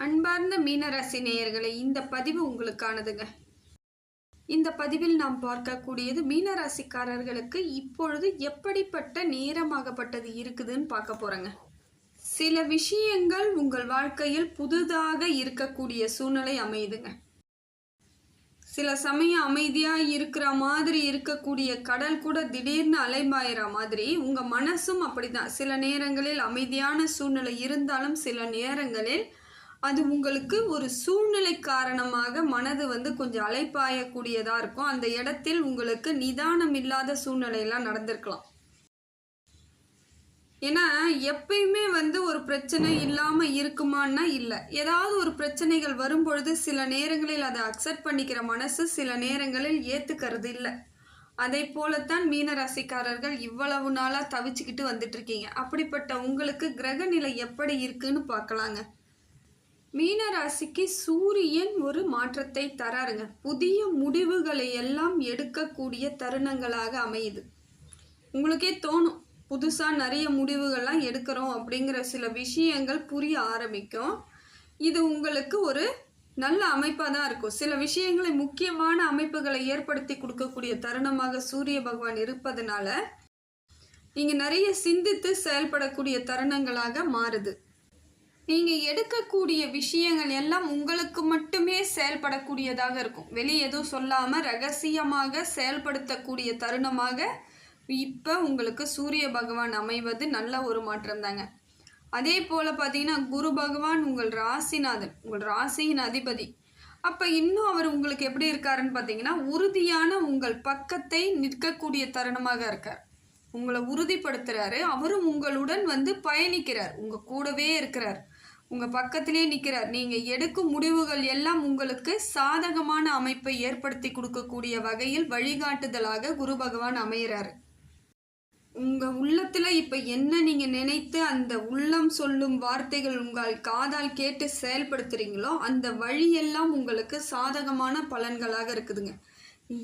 அன்பார்ந்த மீனராசி நேயர்களே, இந்த பதிவு உங்களுக்கானதுங்க. இந்த பதிவில் நாம் பார்க்கக்கூடியது மீனராசிக்காரர்களுக்கு இப்பொழுது எப்படிப்பட்ட நேரமாகப்பட்டது இருக்குதுன்னு பார்க்க போறேங்க. சில விஷயங்கள் உங்கள் வாழ்க்கையில் புதிதாக இருக்கக்கூடிய சூழ்நிலை அமையுதுங்க. சில சமயம் அமைதியா இருக்கிற மாதிரி இருக்கக்கூடிய கடல் கூட திடீர்னு அலைபாயிற மாதிரி உங்க மனசும் அப்படிதான். சில நேரங்களில் அமைதியான சூழ்நிலை இருந்தாலும் சில நேரங்களில் அது உங்களுக்கு ஒரு சூழ்நிலை காரணமாக மனது கொஞ்சம் அலைப்பாயக்கூடியதாக இருக்கும். அந்த இடத்தில் உங்களுக்கு நிதானம் இல்லாத சூழ்நிலையெல்லாம் நடந்திருக்கலாம். ஏன்னா எப்பயுமே ஒரு பிரச்சனை இல்லாமல் இருக்குமான்னா இல்லை. ஏதாவது ஒரு பிரச்சனைகள் வரும்பொழுது சில நேரங்களில் அதை அக்செப்ட் பண்ணிக்கிற மனசு சில நேரங்களில் ஏற்றுக்கிறது இல்லை. அதை போலத்தான் மீனராசிக்காரர்கள் இவ்வளவு நாளாக தவிச்சுக்கிட்டு வந்துட்டு இருக்கீங்க. அப்படிப்பட்ட உங்களுக்கு கிரகநிலை எப்படி இருக்குன்னு பார்க்கலாங்க. மீனராசிக்கு சூரியன் ஒரு மாற்றத்தை தராருங்க. புதிய முடிவுகளை எல்லாம் எடுக்கக்கூடிய தருணங்களாக அமையுது. உங்களுக்கே தோணும், புதுசாக நிறைய முடிவுகள்லாம் எடுக்கிறோம் அப்படிங்கிற சில விஷயங்கள் புரிய ஆரம்பிக்கும். இது உங்களுக்கு ஒரு நல்ல அமைப்பாக தான் இருக்கும். சில விஷயங்களை முக்கியமான அமைப்புகளை ஏற்படுத்தி கொடுக்கக்கூடிய தருணமாக சூரிய பகவான் இருப்பதனால நீங்கள் நிறைய சிந்தித்து செயல்படக்கூடிய தருணங்களாக மாறுது. நீங்கள் எடுக்கக்கூடிய விஷயங்கள் எல்லாம் உங்களுக்கு மட்டுமே செயல்படக்கூடியதாக இருக்கும். வெளியே எதுவும் சொல்லாமல் ரகசியமாக செயல்படுத்தக்கூடிய தருணமாக இப்போ உங்களுக்கு சூரிய பகவான் அமைவது நல்ல ஒரு மாற்றம் தாங்க. அதே போல் பார்த்தீங்கன்னா குரு பகவான் உங்கள் ராசிநாதன், உங்கள் ராசியின் அதிபதி. அப்போ இன்னும் அவர் உங்களுக்கு எப்படி இருக்காருன்னு பார்த்தீங்கன்னா உறுதியான உங்கள் பக்கத்தை நிற்கக்கூடிய தருணமாக இருக்கார். உங்களை உறுதிப்படுத்துகிறாரு. அவரும் உங்களுடன் பயணிக்கிறார், உங்கள் கூடவே இருக்கிறார், உங்கள் பக்கத்திலே நிற்கிறார். நீங்கள் எடுக்கும் முடிவுகள் எல்லாம் உங்களுக்கு சாதகமான அமைப்பை ஏற்படுத்தி கொடுக்கக்கூடிய வகையில் வழிகாட்டுதலாக குரு பகவான் அமைகிறாரு. உங்கள் உள்ளத்தில் இப்போ என்ன நீங்கள் நினைத்து அந்த உள்ளம் சொல்லும் வார்த்தைகள் உங்கள் காதால் கேட்டு செயல்படுத்துகிறீங்களோ அந்த வழியெல்லாம் உங்களுக்கு சாதகமான பலன்களாக இருக்குதுங்க.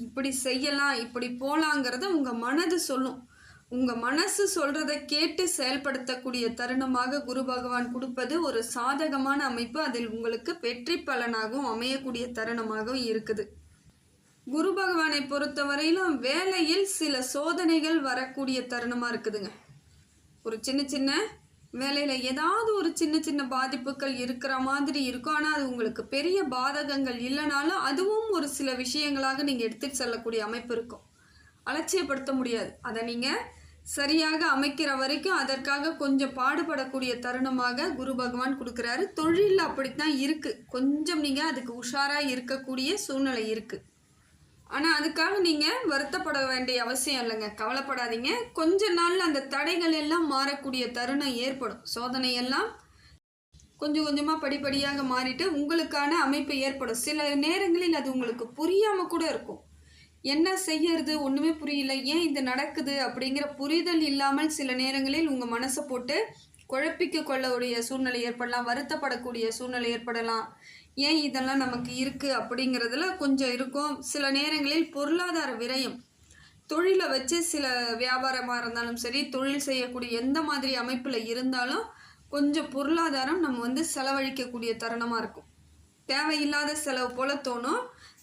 இப்படி செய்யலாம், இப்படி போகலாங்கிறத உங்கள் மனது சொல்லும். உங்கள் மனசு சொல்கிறத கேட்டு செயல்படுத்தக்கூடிய தருணமாக குரு பகவான் கொடுப்பது ஒரு சாதகமான அமைப்பு. அதில் உங்களுக்கு வெற்றி பலனாகவும் அமையக்கூடிய தருணமாகவும் இருக்குது. குரு பகவானை பொறுத்தவரையிலும் வேலையில் சில சோதனைகள் வரக்கூடிய தருணமாக இருக்குதுங்க. ஒரு சின்ன சின்ன வேலையில் ஏதாவது ஒரு சின்ன சின்ன பாதிப்புகள் இருக்கிற மாதிரி இருக்கும். ஆனால் அது உங்களுக்கு பெரிய பாதகங்கள் இல்லைனாலும் அதுவும் ஒரு சில விஷயங்களாக நீங்கள் எடுத்துகிட்டு செல்லக்கூடிய அமைப்பு இருக்கும். அலட்சியப்படுத்த முடியாது. அதை நீங்கள் சரியாக அமைக்கிற வரைக்கும் அதற்காக கொஞ்சம் பாடுபடக்கூடிய தருணமாக குரு பகவான் கொடுக்குறாரு. தொழிலில் அப்படித்தான் இருக்குது. கொஞ்சம் நீங்கள் அதுக்கு உஷாராக இருக்கக்கூடிய சூழ்நிலை இருக்குது. ஆனால் அதுக்காக நீங்கள் வருத்தப்பட வேண்டிய அவசியம் இல்லைங்க. கவலைப்படாதீங்க. கொஞ்ச நாளில் அந்த தடைகள் எல்லாம் மாறக்கூடிய தருணம் ஏற்படும். சோதனையெல்லாம் கொஞ்சம் கொஞ்சமாக படிப்படியாக மாறிட்டு உங்களுக்கான அமைப்பு ஏற்படும். சில நேரங்களில் அது உங்களுக்கு புரியாமல் கூட இருக்கும். என்ன செய்யறது ஒன்றுமே புரியல, ஏன் இது நடக்குது அப்படிங்கிற புரிதல் இல்லாமல் சில நேரங்களில் உங்கள் மனசை போட்டு குழப்பிக்க கொள்ளக்கூடிய சூழ்நிலை ஏற்படலாம். வருத்தப்படக்கூடிய சூழ்நிலை ஏற்படலாம். ஏன் இதெல்லாம் நமக்கு இருக்குது அப்படிங்கிறதுல கொஞ்சம் இருக்கும். சில நேரங்களில் பொருளாதார விரயம், தொழிலை வச்சு சில வியாபாரமாக இருந்தாலும் சரி, தொழில் செய்யக்கூடிய எந்த மாதிரி அமைப்பில் இருந்தாலும் கொஞ்சம் பொருளாதாரம் நம்ம செலவழிக்கக்கூடிய தருணமாக இருக்கும். தேவையில்லாத செலவு போல தோணும்.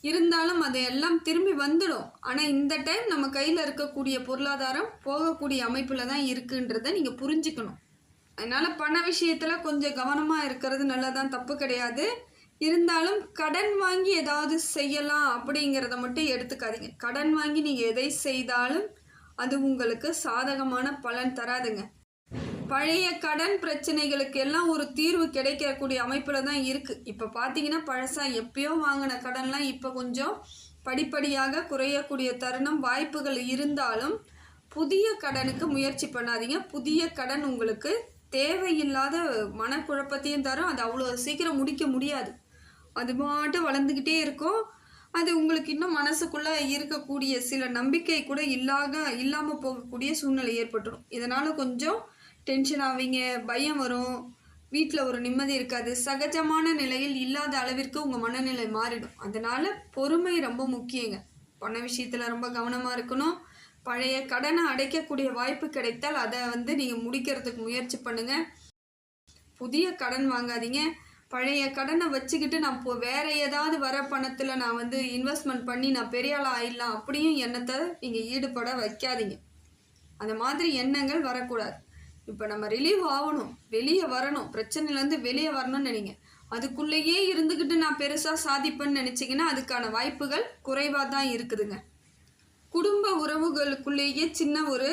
இருந்தாலும் அது எல்லாம் திரும்பி வந்துடும். ஆனால் இந்த டைம் நம்ம கையில் இருக்கக்கூடிய பொருளாதாரம் போகக்கூடிய அமைப்பில் தான் இருக்குன்றதை நீங்கள் புரிஞ்சுக்கணும். அதனால் பண விஷயத்தில் கொஞ்சம் கவனமாக இருக்கிறது நல்லதான், தப்பு கிடையாது. இருந்தாலும் கடன் வாங்கி ஏதாவது செய்யலாம் அப்படிங்கிறத மட்டும் எடுத்துக்காதீங்க. கடன் வாங்கி நீங்கள் எதை செய்தாலும் அது உங்களுக்கு சாதகமான பலன் தராதுங்க. பழைய கடன் பிரச்சனைகளுக்கு எல்லாம் ஒரு தீர்வு கிடைக்கக்கூடிய அமைப்பில் தான் இருக்குது. இப்போ பார்த்தீங்கன்னா பழசாக எப்பயோ வாங்கின கடன்லாம் இப்போ கொஞ்சம் படிப்படியாக குறையக்கூடிய தருணம் வாய்ப்புகள் இருந்தாலும் புதிய கடனுக்கு முயற்சி பண்ணாதீங்க. புதிய கடன் உங்களுக்கு தேவையில்லாத மனக்குழப்பத்தையும் தரும். அது அவ்வளோ சீக்கிரம் முடிக்க முடியாது. அது மட்டும் வளர்ந்துக்கிட்டே இருக்கும். அது உங்களுக்கு இன்னும் மனசுக்குள்ளே இருக்கக்கூடிய சில நம்பிக்கை கூட இல்லாமல் போகக்கூடிய சூழ்நிலை ஏற்பட்டுடும். இதனால் கொஞ்சம் டென்ஷன் ஆவீங்க, பயம் வரும், வீட்டில் ஒரு நிம்மதி இருக்காது. சகஜமான நிலையில் இல்லாத அளவிற்கு உங்கள் மனநிலை மாறிடும். அதனால் பொறுமை ரொம்ப முக்கியங்க. பண விஷயத்தில் ரொம்ப கவனமாக இருக்கணும். பழைய கடனை அடைக்கக்கூடிய வாய்ப்பு கிடைத்தால் அதை நீங்கள் முடிக்கிறதுக்கு முயற்சி பண்ணுங்கள். புதிய கடன் வாங்காதீங்க. பழைய கடனை வச்சுக்கிட்டு நான் வேறு ஏதாவது வர பணத்தில் நான் வந்து இன்வெஸ்ட்மெண்ட் பண்ணி நான் பெரிய ஆளாக ஆயிடலாம் அப்படியும் எண்ணத்தை நீங்கள் ஈடுபட வைக்காதீங்க. அந்த மாதிரி எண்ணங்கள் வரக்கூடாது. இப்போ நம்ம ரிலீவ் ஆகணும், வெளியே வரணும், பிரச்சனையிலேருந்து வெளியே வரணும்னு நினைங்க. அதுக்குள்ளேயே இருந்துக்கிட்டு நான் பெருசாக சாதிப்பேன்னு நினச்சிங்கன்னா அதுக்கான வாய்ப்புகள் குறைவாக தான் இருக்குதுங்க. குடும்ப உறவுகளுக்குள்ளேயே சின்ன ஒரு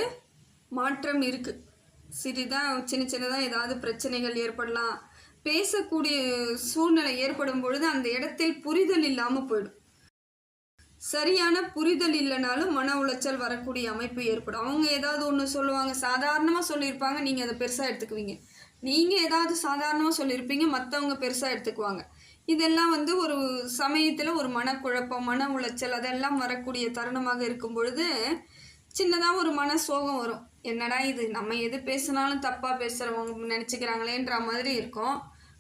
மாற்றம் இருக்குது. சின்னதாக ஏதாவது பிரச்சனைகள் ஏற்படலாம். பேசக்கூடிய சூழ்நிலை ஏற்படும் பொழுது அந்த இடத்தில் புரிதல் இல்லாமல் போயிடும். சரியான புரிதல் இல்லைனாலும் மன உளைச்சல் வரக்கூடிய அமைப்பு ஏற்படும். அவங்க ஏதாவது ஒன்று சொல்லுவாங்க, சாதாரணமாக சொல்லியிருப்பாங்க, நீங்கள் அதை பெருசாக எடுத்துக்குவீங்க. நீங்கள் ஏதாவது சாதாரணமாக சொல்லியிருப்பீங்க, மற்றவங்க பெருசாக எடுத்துக்குவாங்க. இதெல்லாம் வந்து ஒரு சமயத்தில் ஒரு மனக்குழப்பம், மன உளைச்சல் அதெல்லாம் வரக்கூடிய தருணமாக இருக்கும் பொழுது சின்னதாக ஒரு மன சோகம் வரும். என்னடா இது, நம்ம எது பேசினாலும் தப்பாக பேசுகிறவங்க நினச்சிக்கிறாங்களேன்ற மாதிரி இருக்கும்.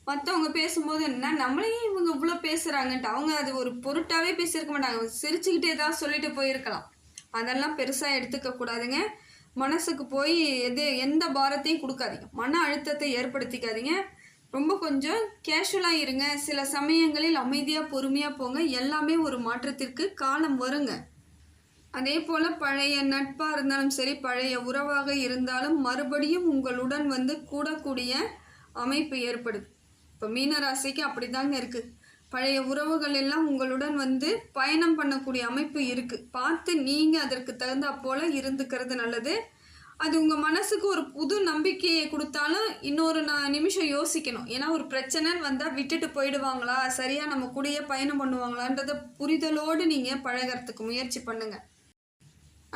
மற்றவங்க பேசும்போது என்ன, நம்மளையே இவங்க இவ்வளோ பேசுகிறாங்கன்ட்டு அவங்க அது ஒரு பொருட்டாகவே பேசியிருக்க மாட்டாங்க. சிரிச்சுக்கிட்டு ஏதாவது சொல்லிட்டு போயிருக்கலாம். அதெல்லாம் பெருசாக எடுத்துக்கக்கூடாதுங்க. மனசுக்கு போய் எந்த பாரத்தையும் கொடுக்காதீங்க. மன அழுத்தத்தை ஏற்படுத்திக்காதீங்க. ரொம்ப கொஞ்சம் கேஷுவலாக இருங்க. சில சமயங்களில் அமைதியாக பொறுமையாக போங்க. எல்லாமே ஒரு மாற்றத்திற்கு காலம் வருங்க. அதே போல் பழைய நட்பாக இருந்தாலும் சரி, பழைய உறவாக இருந்தாலும் மறுபடியும் உங்களுடன் வந்து கூடக்கூடிய அமைப்பு ஏற்படுது. இப்போ மீனராசிக்கு அப்படி தாங்க இருக்குது. பழைய உறவுகள் எல்லாம் உங்களுடன் வந்து பயணம் பண்ணக்கூடிய அமைப்பு இருக்குது. பார்த்து நீங்கள் அதற்கு தகுந்தா போல் இருந்துக்கிறது நல்லது. அது உங்கள் மனசுக்கு ஒரு புது நம்பிக்கையை கொடுத்தாலும் இன்னொரு நிமிஷம் யோசிக்கணும். ஏன்னா ஒரு பிரச்சனைன்னு வந்தால் விட்டுட்டு போயிடுவாங்களா, சரியாக நம்ம கூடயே பயணம் பண்ணுவாங்களான்றத புரிதலோடு நீங்கள் பழகிறதுக்கு முயற்சி பண்ணுங்கள்.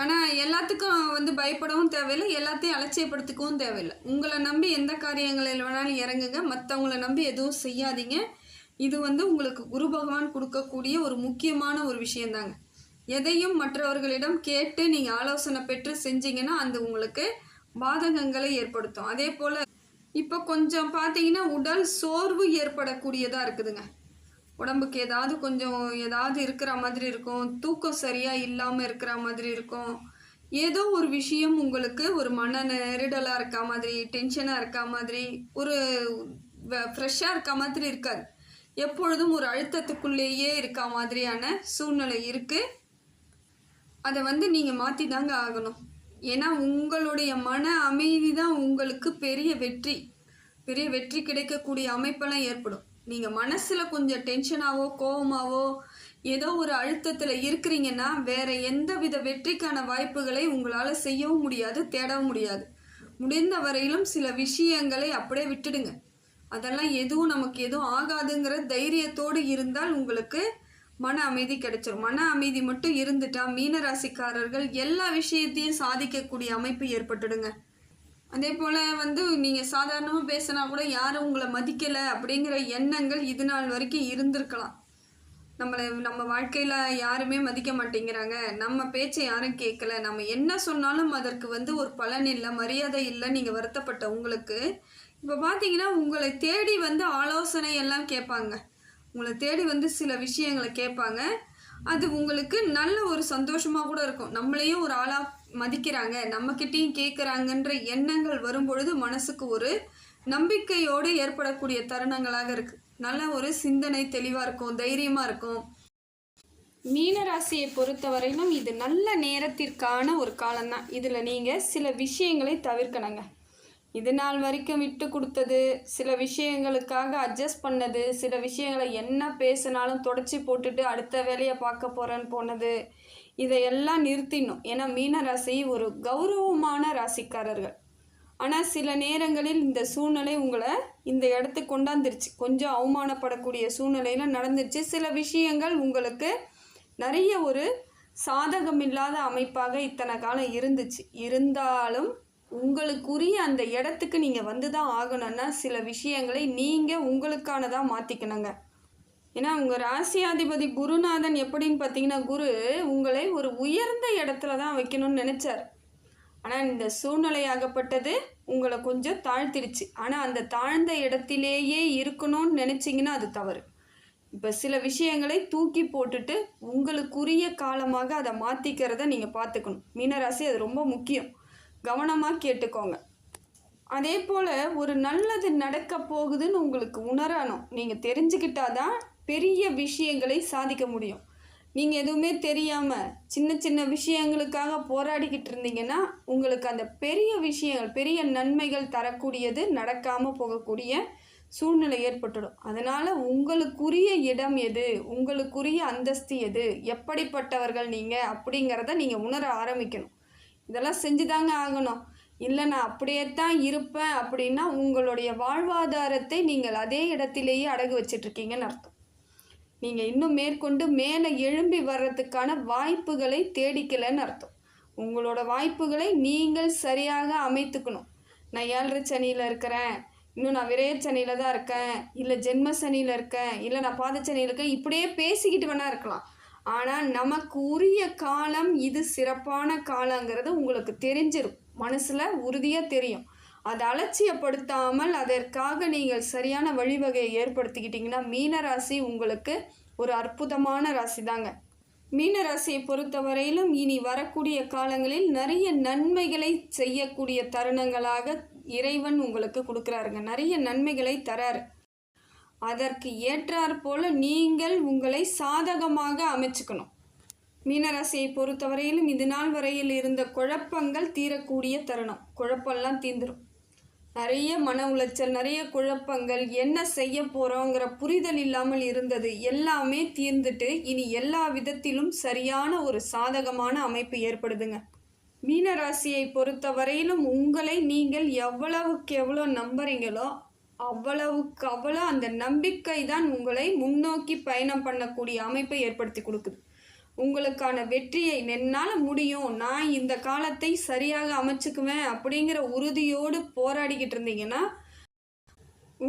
ஆனால் எல்லாத்துக்கும் வந்து பயப்படவும் தேவையில்லை, எல்லாத்தையும் அலட்சியப்படுத்திக்கவும் தேவையில்லை. உங்களை நம்பி எந்த காரியங்களில் வேணாலும் இறங்குங்க. மற்றவங்கள நம்பி எதுவும் செய்யாதீங்க. இது வந்து உங்களுக்கு குரு பகவான் கொடுக்கக்கூடிய ஒரு முக்கியமான ஒரு விஷயந்தாங்க. எதையும் மற்றவர்களிடம் கேட்டு நீங்கள் ஆலோசனை பெற்று செஞ்சீங்கன்னா அது உங்களுக்கு பாதகங்களை ஏற்படுத்தும். அதே போல் இப்போ கொஞ்சம் பார்த்தீங்கன்னா உடல் சோர்வு ஏற்படக்கூடியதாக இருக்குதுங்க. உடம்புக்கு ஏதாவது இருக்கிற மாதிரி இருக்கும். தூக்கம் சரியாக இல்லாமல் இருக்கிற மாதிரி இருக்கும். ஏதோ ஒரு விஷயம் உங்களுக்கு ஒரு மன நெருடலாக இருக்க மாதிரி, டென்ஷனாக இருக்க மாதிரி, ஒரு ஃப்ரெஷ்ஷாக இருக்க மாதிரி இருக்காது. எப்பொழுதும் ஒரு அழுத்தத்துக்குள்ளேயே இருக்க மாதிரியான சூழ்நிலை இருக்குது. அதை வந்து நீங்கள் மாற்றி தாங்க ஆகணும். ஏன்னா உங்களுடைய மன அமைதி தான் உங்களுக்கு பெரிய வெற்றி கிடைக்கக்கூடிய அமைப்பெல்லாம் ஏற்படும். நீங்கள் மனசில் கொஞ்சம் டென்ஷனாவோ கோபமாவோ ஏதோ ஒரு அழுத்தத்தில் இருக்கிறீங்கன்னா வேறு எந்த வித வெற்றிக்கான வாய்ப்புகளை உங்களால் செய்யவும் முடியாது, தேடவும் முடியாது. முடிந்த வரையிலும் சில விஷயங்களை அப்படியே விட்டுடுங்க. அதெல்லாம் நமக்கு எதுவும் ஆகாதுங்கிற தைரியத்தோடு இருந்தால் உங்களுக்கு மன அமைதி கிடைச்சிடும். மன அமைதி மட்டும் இருந்துட்டா மீனராசிக்காரர்கள் எல்லா விஷயத்தையும் சாதிக்கக்கூடிய அமைப்பு ஏற்பட்டுடுங்க. அதே போல் வந்து நீங்கள் சாதாரணமாக பேசினா கூட யாரும் உங்களை மதிக்கலை அப்படிங்கிற எண்ணங்கள் இது நாள் வரைக்கும் இருந்திருக்கலாம். நம்ம வாழ்க்கையில் யாருமே மதிக்க மாட்டேங்கிறாங்க, நம்ம பேச்சை யாரும் கேட்கல, நம்ம என்ன சொன்னாலும் அதற்கு வந்து ஒரு பலன் இல்லை, மரியாதை இல்லை, நீங்கள் வருத்தப்பட்ட உங்களுக்கு இப்போ பார்த்தீங்கன்னா உங்களை தேடி வந்து ஆலோசனை எல்லாம் கேட்பாங்க. உங்களை தேடி வந்து சில விஷயங்களை கேட்பாங்க. அது உங்களுக்கு நல்ல ஒரு சந்தோஷமாக கூட இருக்கும். நம்மளையும் ஒரு ஆளாக மதிக்கிறாங்க, நம்மக்கிட்டையும் கேட்குறாங்கன்ற எண்ணங்கள் வரும்பொழுது மனசுக்கு ஒரு நம்பிக்கையோடு ஏற்படக்கூடிய தருணங்களாக இருக்குது. நல்ல ஒரு சிந்தனை தெளிவாக இருக்கும், தைரியமாக இருக்கும். மீனராசியை பொறுத்தவரையிலும் இது நல்ல நேரத்திற்கான ஒரு காலம்தான். இதில் நீங்கள் சில விஷயங்களை தவிர்க்கணுங்க. இது நாள் வரைக்கும் விட்டு கொடுத்தது, சில விஷயங்களுக்காக அட்ஜஸ்ட் பண்ணது, சில விஷயங்களை என்ன பேசினாலும் தொடச்சி போட்டுட்டு அடுத்த வேலையை பார்க்க போகிறேன்னு போனது, இதையெல்லாம் நிறுத்திடணும். ஏன்னா மீனராசி ஒரு கௌரவமான ராசிக்காரர்கள். ஆனால் சில நேரங்களில் இந்த சூழ்நிலை உங்களை இந்த இடத்துக்கு கொண்டாந்துருச்சு. கொஞ்சம் அவமானப்படக்கூடிய சூழ்நிலையில் நடந்துருச்சு. சில விஷயங்கள் உங்களுக்கு நிறைய ஒரு சாதகமில்லாத அமைப்பாக இத்தனை காலம் இருந்துச்சு. இருந்தாலும் உங்களுக்குரிய அந்த இடத்துக்கு நீங்கள் வந்து தான் ஆகணும்னா சில விஷயங்களை நீங்கள் உங்களுக்கானதாக மாற்றிக்கணுங்க. ஏன்னா உங்கள் ராசியாதிபதி குருநாதன் எப்படின்னு பார்த்தீங்கன்னா, குரு உங்களை ஒரு உயர்ந்த இடத்துல தான் வைக்கணும்னு நினச்சார். ஆனால் இந்த சூழ்நிலையாகப்பட்டது உங்களை கொஞ்சம் தாழ்த்திடுச்சு. ஆனால் அந்த தாழ்ந்த இடத்திலேயே இருக்கணும்னு நினச்சிங்கன்னா அது தவறு. இப்போ சில விஷயங்களை தூக்கி போட்டுட்டு உங்களுக்குரிய காலமாக அதை மாற்றிக்கிறத நீங்கள் பார்த்துக்கணும். மீனராசி அது ரொம்ப முக்கியம். கவனமாக கேட்டுக்கோங்க. அதே போல் ஒரு நல்லது நடக்க போகுதுன்னு உங்களுக்கு உணரணும். நீங்கள் தெரிஞ்சுக்கிட்டாதான் பெரிய விஷயங்களை சாதிக்க முடியும். நீங்கள் எதுவுமே தெரியாமல் சின்ன சின்ன விஷயங்களுக்காக போராடிக்கிட்டு இருந்தீங்கன்னா உங்களுக்கு அந்த பெரிய விஷயங்கள், பெரிய நன்மைகள் தரக்கூடியது நடக்காமல் போகக்கூடிய சூழ்நிலை ஏற்பட்டுடும். அதனால் உங்களுக்குரிய இடம் எது, உங்களுக்குரிய அந்தஸ்து எது, எப்படிப்பட்டவர்கள் நீங்கள் அப்படிங்கிறத நீங்கள் உணர ஆரம்பிக்கணும். இதெல்லாம் செஞ்சு தாங்க ஆகணும். இல்லை நான் அப்படியே தான் இருப்பேன் அப்படின்னா உங்களுடைய வாழ்வாதாரத்தை நீங்கள் அதே இடத்திலேயே அடகு வச்சிட்ருக்கீங்கன்னு அர்த்தம். நீங்கள் இன்னும் மேற்கொண்டு மேலே எழும்பி வர்றதுக்கான வாய்ப்புகளை தேடிக்கலைன்னு அர்த்தம். உங்களோட வாய்ப்புகளை நீங்கள் சரியாக அமைத்துக்கணும். நான் 7.5 சனியில் இருக்கிறேன், இன்னும் நான் விரயச்சனியில் தான் இருக்கேன், இல்லை ஜென்ம சனியில் இருக்கேன், இல்லை நான் பாதச்சனியில் இருக்கேன், இப்படியே பேசிக்கிட்டு வேணால் இருக்கலாம். ஆனால் நமக்கு உரிய காலம் இது சிறப்பான காலங்கிறது உங்களுக்கு தெரிஞ்சிடும், மனசில் உறுதியாக தெரியும். அதை அலட்சியப்படுத்தாமல் அதற்காக நீங்கள் சரியான வழிவகையை ஏற்படுத்திக்கிட்டிங்கன்னா மீனராசி உங்களுக்கு ஒரு அற்புதமான ராசி தாங்க. மீனராசியை பொறுத்தவரையிலும் இனி வரக்கூடிய காலங்களில் நிறைய நன்மைகளை செய்யக்கூடிய தருணங்களாக இறைவன் உங்களுக்கு கொடுக்குறாருங்க. நிறைய நன்மைகளை தராரு. அதற்கு ஏற்றாற் போல நீங்கள் உங்களை சாதகமாக அமைச்சுக்கணும். மீனராசியை பொறுத்தவரையிலும் இது நாள் வரையில் இருந்த குழப்பங்கள் தீரக்கூடிய தருணம். குழப்பம்லாம் தீர்ந்துடும். நிறைய மன உளைச்சல், நிறைய குழப்பங்கள், என்ன செய்ய போகிறோங்கிற புரிதல் இல்லாமல் இருந்தது எல்லாமே தீர்ந்துட்டு இனி எல்லா விதத்திலும் சரியான ஒரு சாதகமான அமைப்பு ஏற்படுதுங்க. மீனராசியை பொறுத்தவரையிலும் உங்களை நீங்கள் எவ்வளவுக்கு எவ்வளோ நம்புறீங்களோ அவ்வளவுக்கு அவ்வளோ அந்த நம்பிக்கை தான் உங்களை முன்னோக்கி பயணம் பண்ணக்கூடிய அமைப்பை ஏற்படுத்தி கொடுக்குது. உங்களுக்கான வெற்றியை என்னால் முடியும், நான் இந்த காலத்தை சரியாக அமைச்சுக்குவேன் அப்படிங்கிற உறுதியோடு போராடிக்கிட்டு இருந்தீங்கன்னா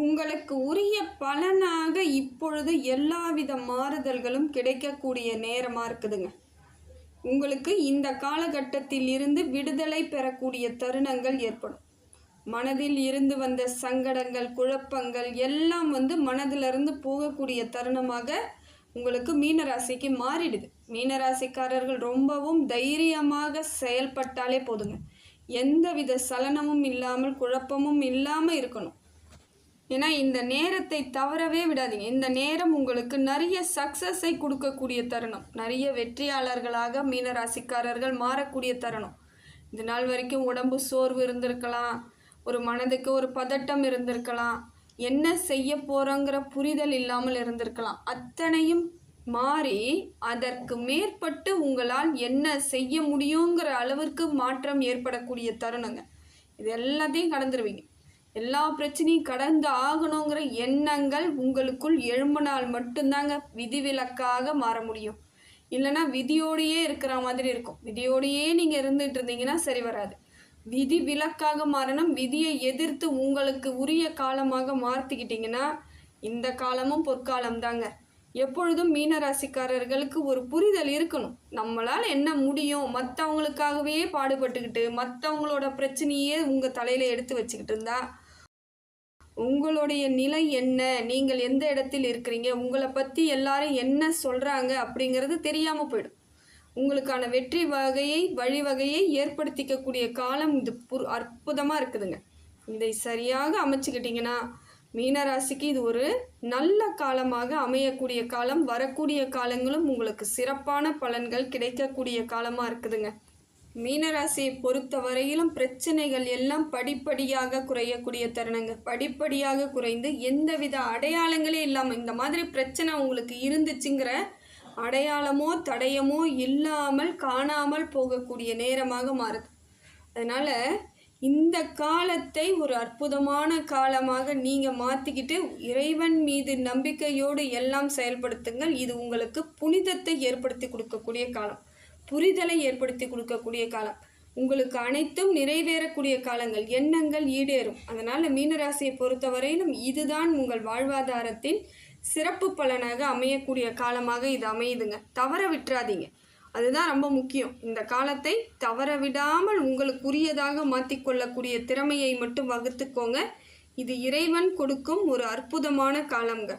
உங்களுக்கு உரிய பலனாக இப்பொழுது எல்லாவித மாறுதல்களும் கிடைக்கக்கூடிய நேரமாக இருக்குதுங்க. உங்களுக்கு இந்த காலகட்டத்தில் இருந்து விடுதலை பெறக்கூடிய தருணங்கள் ஏற்படும். மனதில் இருந்து வந்த சங்கடங்கள், குழப்பங்கள் எல்லாம் மனதிலிருந்து போகக்கூடிய தருணமாக உங்களுக்கு மீனராசிக்கு மாறிடுது. மீனராசிக்காரர்கள் ரொம்பவும் தைரியமாக செயல்பட்டாலே போதுங்க. எந்தவித சலனமும் இல்லாமல், குழப்பமும் இல்லாமல் இருக்கணும். ஏன்னா இந்த நேரத்தை தவறவே விடாதீங்க. இந்த நேரம் உங்களுக்கு நிறைய சக்ஸஸை கொடுக்கக்கூடிய தருணம். நிறைய வெற்றியாளர்களாக மீனராசிக்காரர்கள் மாறக்கூடிய தருணம். இந்த நாள் வரைக்கும் உடம்பு சோர்வு இருந்திருக்கலாம், ஒரு மனதுக்கு ஒரு பதட்டம் இருந்திருக்கலாம், என்ன செய்ய போகிறோங்கிற புரிதல் இல்லாமல் இருந்திருக்கலாம். அத்தனையும் மாறி அதற்கு மேற்பட்டு உங்களால் என்ன செய்ய முடியுங்கிற அளவிற்கு மாற்றம் ஏற்படக்கூடிய தருணங்க. இது எல்லாத்தையும் கடந்துருவீங்க. எல்லா பிரச்சனையும் கடந்து ஆகணுங்கிற எண்ணங்கள் உங்களுக்குள் எழும்பினால் மட்டும்தாங்க விதிவிலக்காக மாற முடியும். இல்லைன்னா விதியோடையே இருக்கிற மாதிரி இருக்கும். விதியோடையே நீங்கள் இருந்துகிட்டு இருந்தீங்கன்னா சரி வராது. விதி விலக்காக மாறணும். விதியை எதிர்த்து உங்களுக்கு உரிய காலமாக மாற்றிக்கிட்டிங்கன்னா இந்த காலமும் பொற்காலம் தாங்க. எப்பொழுதும் மீனராசிக்காரர்களுக்கு ஒரு புரிதல் இருக்கணும். நம்மளால் என்ன முடியும், மற்றவங்களுக்காகவே பாடுபட்டுக்கிட்டு மற்றவங்களோட பிரச்சனையே உங்கள் தலையில் எடுத்து வச்சுக்கிட்டு இருந்தா உங்களுடைய நிலை என்ன, நீங்கள் எந்த இடத்தில் இருக்கிறீங்க, உங்களை பற்றி எல்லாரும் என்ன சொல்கிறாங்க அப்படிங்கிறது தெரியாமல் போயிடும். உங்களுக்கான வெற்றி வழிவகையை ஏற்படுத்திக்கக்கூடிய காலம் இது அற்புதமாக இருக்குதுங்க. இதை சரியாக அமைச்சுக்கிட்டிங்கன்னா மீனராசிக்கு இது ஒரு நல்ல காலமாக அமையக்கூடிய காலம். வரக்கூடிய காலங்களும் உங்களுக்கு சிறப்பான பலன்கள் கிடைக்கக்கூடிய காலமாக இருக்குதுங்க. மீனராசியை பொறுத்த வரையிலும் பிரச்சனைகள் எல்லாம் படிப்படியாக குறையக்கூடிய தருணங்க. படிப்படியாக குறைந்து எந்தவித அடையாளங்களே இல்லாமல் இந்த மாதிரி பிரச்சனை உங்களுக்கு இருந்துச்சுங்கிற அடையாளமோ தடயமோ இல்லாமல் காணாமல் போகக்கூடிய நேரமாக மாறுது. அதனால் இந்த காலத்தை ஒரு அற்புதமான காலமாக நீங்கள் மாற்றிக்கிட்டு இறைவன் மீது நம்பிக்கையோடு எல்லாம் செயல்படுத்துங்கள். இது உங்களுக்கு புனிதத்தை ஏற்படுத்தி கொடுக்கக்கூடிய காலம், புரிதலை ஏற்படுத்தி கொடுக்கக்கூடிய காலம், உங்களுக்கு அனைத்தும் நிறைவேறக்கூடிய காலங்கள், எண்ணங்கள் ஈடேறும். அதனால் மீனராசியை பொறுத்தவரையிலும் இதுதான் உங்கள் வாழ்வாதாரத்தின் சிறப்பு பலனாக அமையக்கூடிய காலமாக இது அமையுதுங்க. தவற விட்டுறாதீங்க, அதுதான் ரொம்ப முக்கியம். இந்த காலத்தை தவற விடாமல் உங்களுக்குரியதாக மாற்றிக்கொள்ளக்கூடிய திறமையை மட்டும் வகுத்துக்கோங்க. இது இறைவன் கொடுக்கும் ஒரு அற்புதமான காலங்க.